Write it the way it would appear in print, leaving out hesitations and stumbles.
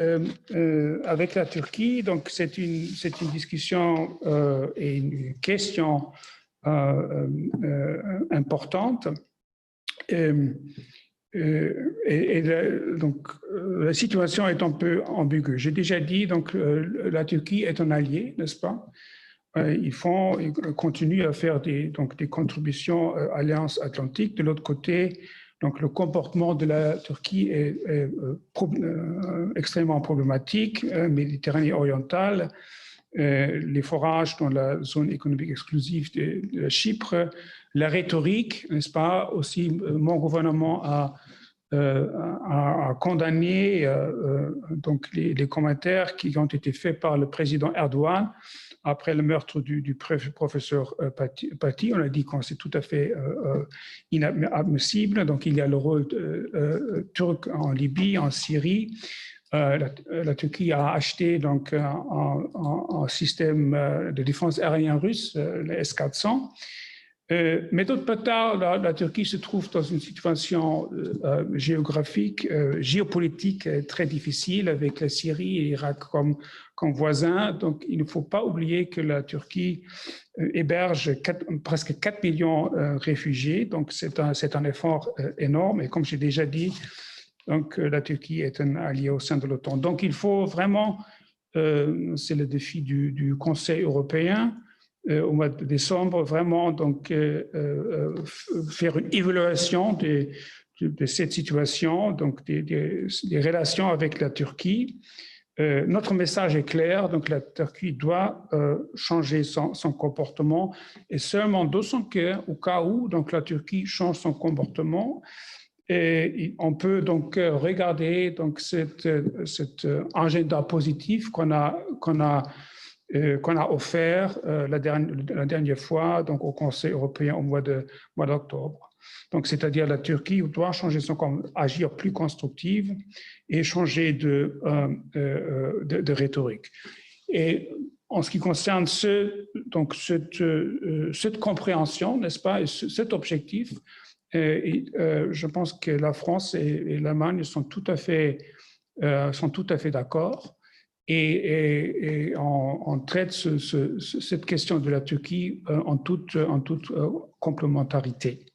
avec la Turquie. Donc, c'est une discussion et une question importante. Donc, la situation est un peu ambiguë. J'ai déjà dit, donc, la Turquie est un allié, n'est-ce pas? Ils continuent à faire des contributions à l'Alliance Atlantique. De l'autre côté, donc, le comportement de la Turquie est extrêmement problématique. Méditerranée orientale, les forages dans la zone économique exclusive de Chypre, la rhétorique, n'est-ce pas? Aussi, mon gouvernement a condamné donc les commentaires qui ont été faits par le président Erdogan après le meurtre du professeur Paty. On a dit que c'est tout à fait inadmissible. Donc, il y a le rôle turc en Libye, en Syrie. La Turquie a acheté donc un système de défense aérienne russe, le S-400. Mais d'autre part, la Turquie se trouve dans une situation géographique, géopolitique très difficile avec la Syrie et l'Irak comme voisins. Donc, il ne faut pas oublier que la Turquie héberge presque 4 millions de réfugiés. Donc, c'est un effort énorme. Et comme j'ai déjà dit, donc, la Turquie est un allié au sein de l'OTAN. Donc, il faut vraiment, c'est le défi du Conseil européen, au mois de décembre, vraiment donc, faire une évaluation de cette situation, donc des relations avec la Turquie. Notre message est clair, donc la Turquie doit changer son comportement et seulement dans son cas, au cas où donc, la Turquie change son comportement, et on peut donc regarder donc, cet agenda positif qu'on a offert la dernière fois donc, au Conseil européen au mois d'octobre. Donc, c'est-à-dire la Turquie doit changer agir plus constructive et changer de rhétorique. Et en ce qui concerne cette compréhension, n'est-ce pas, et cet objectif, je pense que la France et l'Allemagne sont tout à fait d'accord. Et on traite cette question de la Turquie en toute complémentarité.